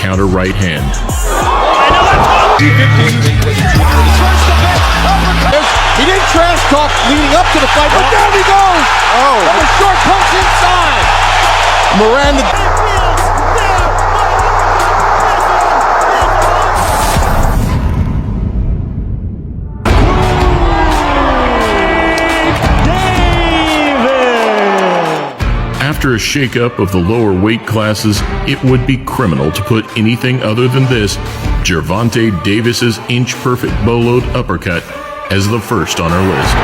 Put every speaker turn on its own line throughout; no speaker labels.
counter right hand.
He didn't trash talk leading up to the fight, but down he goes! Oh! And the short comes inside! Miranda...
After a shakeup of the lower weight classes, it would be criminal to put anything other than this, Gervonta Davis's inch-perfect boloed uppercut, as the first on our list.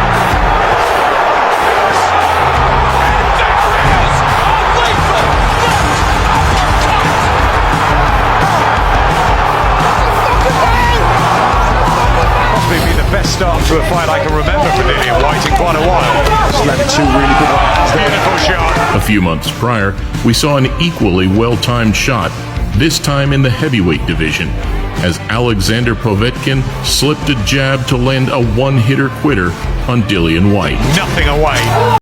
Possibly be the best start to a fight I can remember for Dillian Whyte in quite a while.
Just landed two really good ones.
Beautiful shot.
A few months prior, we saw an equally well-timed shot, this time in the heavyweight division, as Alexander Povetkin slipped a jab to land a one-hitter quitter on Dillian Whyte.
Nothing away.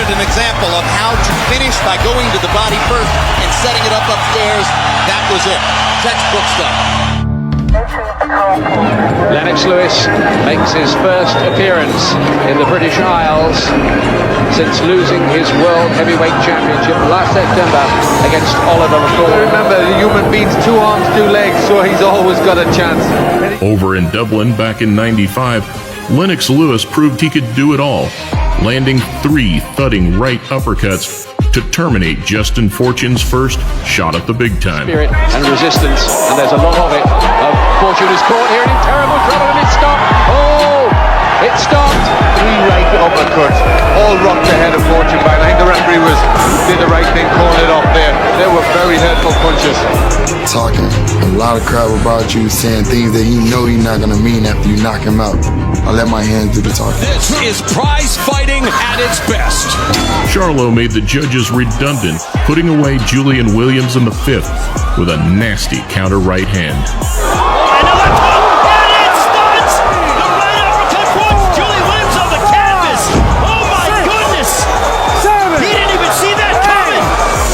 An example of how to finish by going to the body first and setting it up upstairs. That was it. Textbook stuff.
Lennox Lewis makes his first appearance in the British Isles since losing his World Heavyweight Championship last September against Oliver McCall.
Remember, the human being's 2 arms, 2 legs, so he's always got a chance.
Over in Dublin back in '95, Lennox Lewis proved he could do it all, landing 3 thudding right uppercuts to terminate Justin Fortune's first shot at the big time.
Spirit and resistance, and there's a lot of it. Fortune is caught here in terrible trouble, and it stopped. Oh, it stopped.
3 right uppercuts, all rocked the head of Fortune back. I think the referee did the right thing calling it off there. They were very hurtful punches.
Talking a lot of crap about you, saying things that he know he's not gonna mean after you knock him out. I let my hands do the talking.
This is prize fighting at its best.
Charlo made the judges redundant, putting away Julian Williams in the 5th with a nasty counter right hand.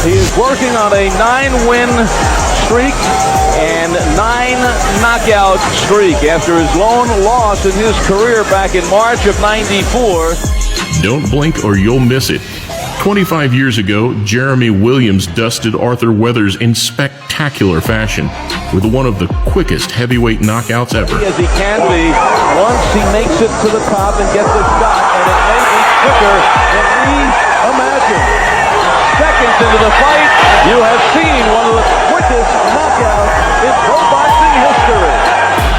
He is working on a 9-win streak and 9 knockout streak after his lone loss in his career back in March of '94.
Don't blink or you'll miss it. 25 years ago, Jeremy Williams dusted Arthur Weathers in spectacular fashion with one of the quickest heavyweight knockouts ever.
As he can be, once he makes it to the top and gets a shot, and it may be quicker than we imagine. Seconds into the fight, you have seen one of the quickest knockouts in pro boxing history.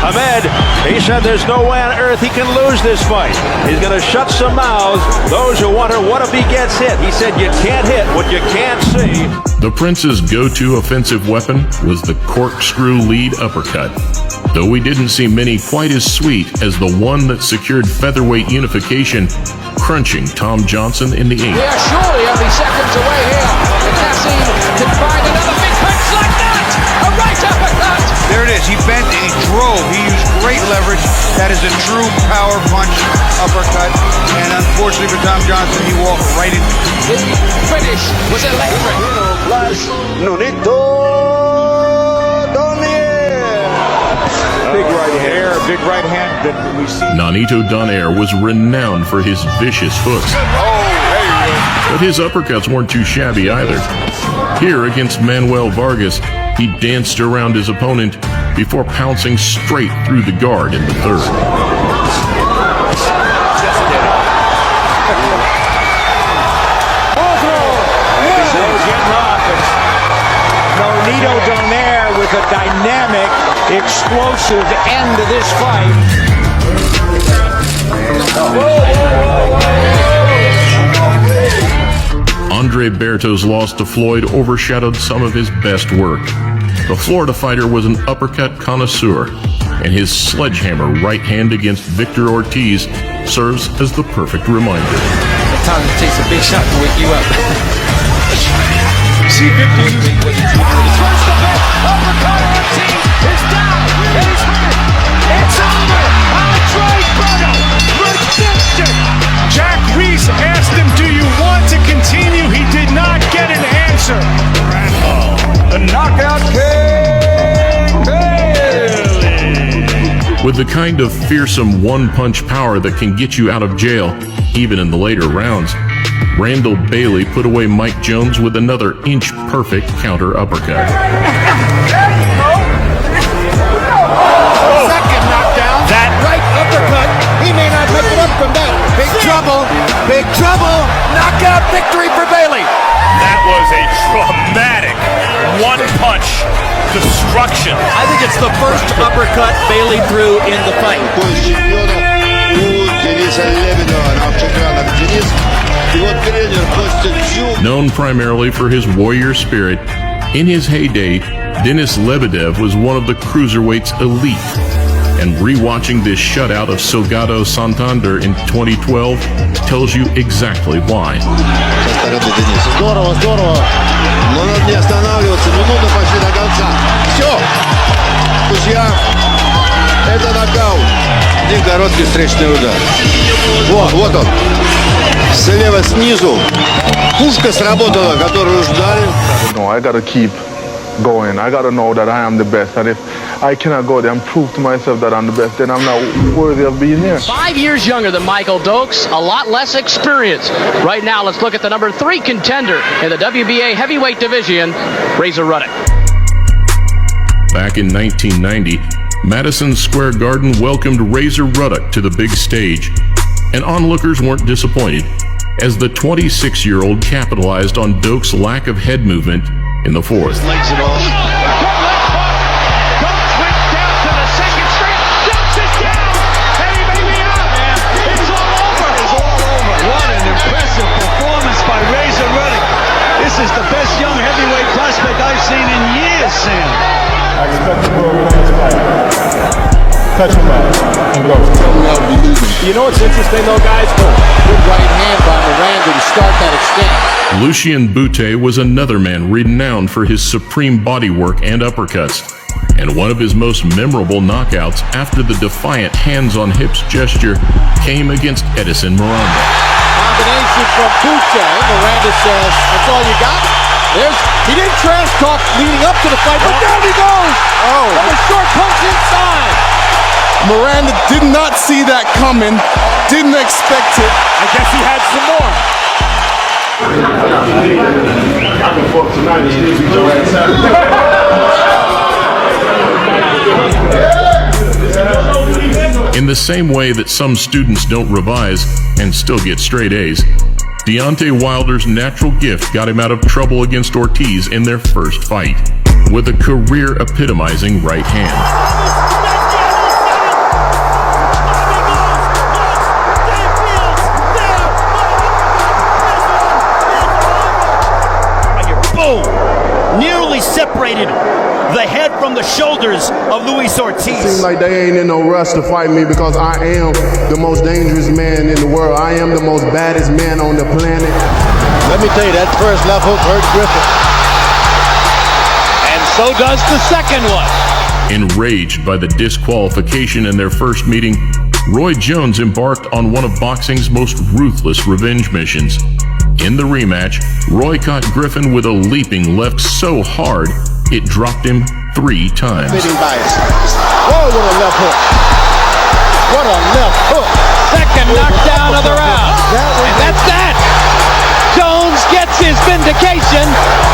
Ahmed, he said there's no way on earth he can lose this fight. He's going to shut some mouths, those who wonder what if he gets hit. He said you can't hit what you can't see.
The Prince's go-to offensive weapon was the corkscrew lead uppercut, though we didn't see many quite as sweet as the one that secured featherweight unification, crunching Tom Johnson in the 8th.
We are surely only seconds away here. If Nassim can find another big punch like that, a right uppercut.
There it is. He bent and he drove. He used great leverage. That is a true power punch uppercut. And unfortunately for Tom Johnson, he walked right into it.
The finish was electric.
Big right hand.
Big right hand that we see.
Nonito Donaire was renowned for his vicious hooks, but his uppercuts weren't too shabby either. Here against Manuel Vargas, he danced around his opponent before pouncing straight through the guard in the 3rd.
Nonito Donaire with a dynamic, explosive end to this fight.
Andre Berto's loss to Floyd overshadowed some of his best work. The Florida fighter was an uppercut connoisseur, and his sledgehammer right hand against Victor Ortiz serves as the perfect reminder.
Sometimes it takes a big shot to wake you up.
See Victor using
Uppercut Ortiz is down. He's hurt. It's over. Andre Berto. Redemption.
Jack Reese asked him, "Do you want to continue?" He did not get an answer. The knockout king, Bailey.
With the kind of fearsome one-punch power that can get you out of jail, even in the later rounds, Randall Bailey put away Mike Jones with another inch-perfect counter uppercut.
second knockdown.
That
Right uppercut. He may not make it up from that. Big trouble. Big trouble. Knockout victory for Bailey.
That was a dramatic one-punch destruction.
I think it's the first uppercut Bailey threw in the fight.
Known primarily for his warrior spirit, in his heyday, Denis Lebedev was one of the cruiserweights elite. And rewatching this shutout of Salgado Santander in 2012 tells you exactly why.
Здорово, здорово. Но надо не останавливаться. Минута почти до конца. Все. Друзья, это нокаут. Один короткий встречный удар. Вот он. Слева снизу. Пушка сработала, которую ждали.
No, I gotta keep going. I gotta know that I am the best. And if I cannot go there and prove to myself that I'm the best, then I'm not worthy of being here.
5 years younger than Michael Dokes, a lot less experience. Right now, let's look at the number 3 contender in the WBA heavyweight division, Razor Ruddock.
Back in 1990, Madison Square Garden welcomed Razor Ruddock to the big stage, and onlookers weren't disappointed, as the 26-year-old capitalized on Dokes' lack of head movement in the 4th.
Legs it off.
This is the best young heavyweight prospect I've seen in years, Sam.
I expect to go win this fight. Touch him out and go.
You know what's interesting, though, guys?
Good right hand by Miranda to start that exchange.
Lucien Boutte was another man renowned for his supreme bodywork and uppercuts, and one of his most memorable knockouts after the defiant hands-on-hips gesture came against Edison Miranda.
Combination from Boutte. Miranda says, that's all you got? He didn't trash talk leading up to the fight, but down he goes! From a short punch inside!
Miranda did not see that coming, didn't expect it.
I guess he had some more.
In the same way that some students don't revise and still get straight A's, Deontay Wilder's natural gift got him out of trouble against Ortiz in their first fight, with a career-epitomizing right hand.
separated the head from the shoulders of Luis Ortiz.
Seems like they ain't in no rush to fight me because I am the most dangerous man in the world. I am the most baddest man on the planet.
Let me tell you, that first left hook hurt Griffin. And so does the second one.
Enraged by the disqualification in their first meeting, Roy Jones embarked on one of boxing's most ruthless revenge missions. In the rematch, Roy caught Griffin with a leaping left so hard, it dropped him 3 times.
Fitting bias. Whoa, what a left hook. What a left hook. Second knockdown of the round. And that's that. Jones gets his vindication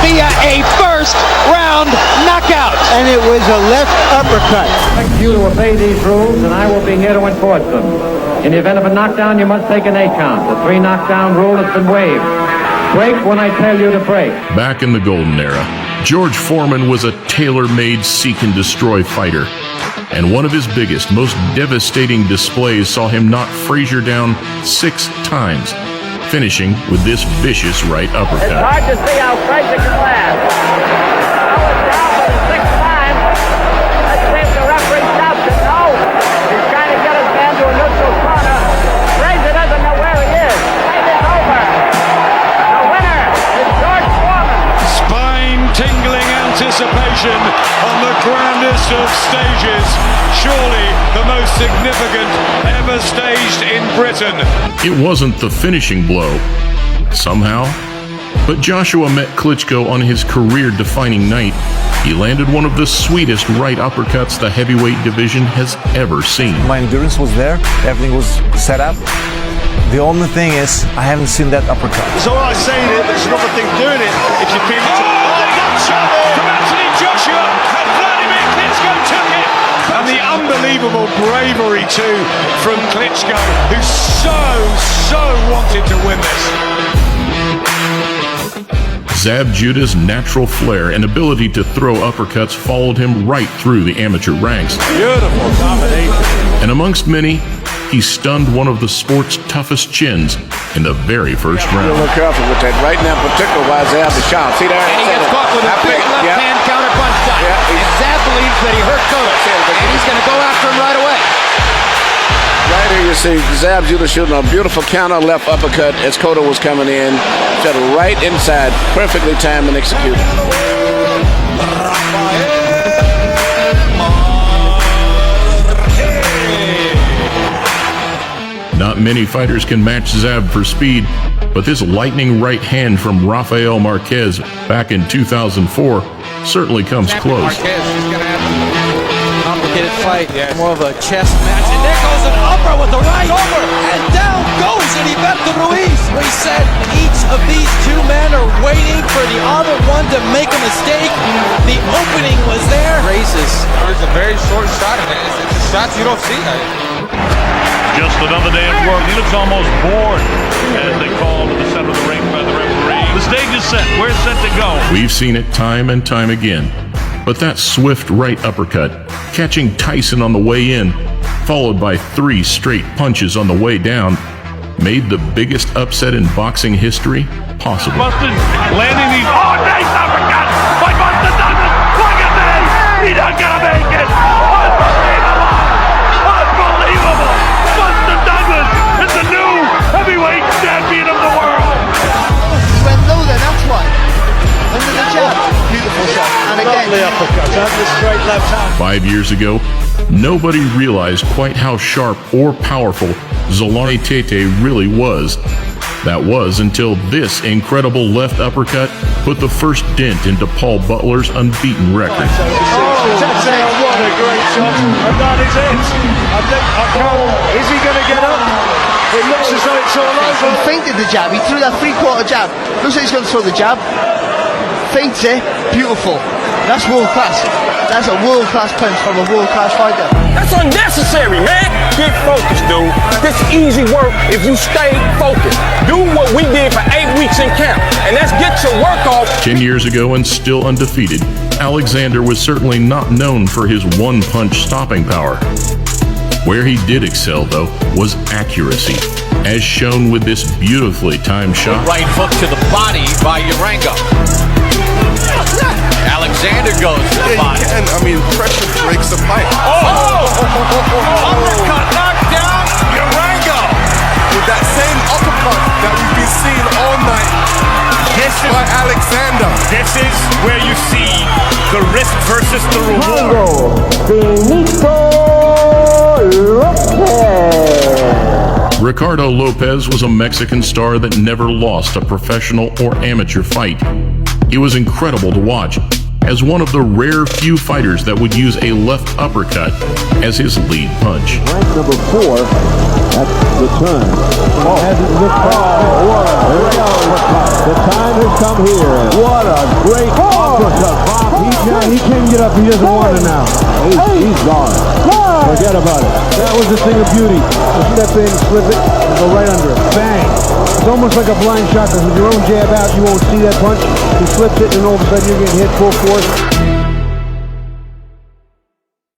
via a first round knockout. And it was a left uppercut.
I expect you to obey these rules, and I will be here to enforce them. In the event of a knockdown, you must take an 8 count. The 3 knockdown rule has been waived. Break when I tell you to break.
Back in the golden era, George Foreman was a tailor-made seek-and-destroy fighter. And one of his biggest, most devastating displays saw him knock Frazier down 6 times, finishing with this vicious right uppercut.
It's hard to see how Frazier can last. I was down for the 6th time. Let's see if the referee stops it. No. He's trying to get his man to a neutral corner. Frazier doesn't know where he is. Fight is over. The winner is George Foreman.
Spine-tingling anticipation on the grandest of stages. Surely the most significant ever staged in Britain.
It wasn't the finishing blow, somehow, but Joshua met Klitschko on his career-defining night. He landed one of the sweetest right uppercuts the heavyweight division has ever seen.
My endurance was there, everything was set up. The only thing is, I haven't seen that uppercut.
It's all right saying it, but it's another thing doing it. If you feel it.
From Anthony Joshua, and Vladimir Klitschko took it. And the unbelievable bravery too from Klitschko, who so wanted to win this.
Zab Judah's natural flair and ability to throw uppercuts followed him right through the amateur ranks.
Beautiful combination.
And amongst many, he stunned one of the sport's toughest chins in the very first round.
Look careful with that right now, particularly why Zab is shot. See there?
And he gets caught with a big left-hand counter-punch shot.
Yeah,
and Zab believes that he hurt Cotto, and he's going to go after him right away.
Right here you see Zab Judah shooting a beautiful counter left uppercut as Cotto was coming in. Shot right inside, perfectly timed and executed.
Not many fighters can match Zab for speed, but this lightning right hand from Rafael Marquez back in 2004 certainly comes close.
Marquez is going to have a complicated fight, more of a chess match. And there goes an upper with the right over, and down goes Heriberto Ruiz. We said each of these 2 men are waiting for the other one to make a mistake. The opening was there. Races.
It's a very short shot, and it's shots you don't see.
Just another day at work. He looks almost bored as they call to the center of the ring by the referee. The stage is set. We're set to go.
We've seen it time and time again. But that swift right uppercut, catching Tyson on the way in, followed by 3 straight punches on the way down, made the biggest upset in boxing history possible.
Busted landing these. Oh, nice uppercut by Buster Douglas. Look at this. He's not going to make it. Unbelievable. Unbelievable. Buster Douglas is the new heavyweight champion of the world.
He went low then, that's why. Under the jab. Beautiful shot. And again.
Lovely uppercut. That's the straight left hand.
5 years ago, nobody realized quite how sharp or powerful Zolani Tete really was. That was until this incredible left uppercut put the first dent into Paul Butler's unbeaten record.
What a great shot. And that is it. Is he going to get up? It looks as though it's all over.
He feinted the jab. He threw that 3/4 jab. Looks like he's going to throw the jab. Feints it. Beautiful. That's world class. That's a world class punch from a world class fighter.
That's unnecessary, man. Get focused, dude. This easy work if you stay focused. Do what we did for 8 weeks in camp, and that's get your work off.
10 years ago and still undefeated, Alexander was certainly not known for his one-punch stopping power. Where he did excel, though, was accuracy, as shown with this beautifully timed shot.
Right hook to the body by Urango.
Alexander goes to the body.
I mean, pressure breaks the fight.
Uppercut knocked down Urango.
With that same uppercut that we've been seeing all night by Alexander.
This is where you see the risk versus the reward.
Ricardo Lopez was a Mexican star that never lost a professional or amateur fight. He was incredible to watch, as one of the rare few fighters that would use a left uppercut as his lead punch.
Rank number 4, that's the turn. The time has come here. What a great uppercut. He can't get up, he doesn't want it now. He's gone. Forget about it. That was the thing of beauty. You step in, slip it, and go right under it. Bang. It's almost like a blind shot, because with your own jab out, you won't see that punch. He flips it, and all of a sudden you're getting hit full force.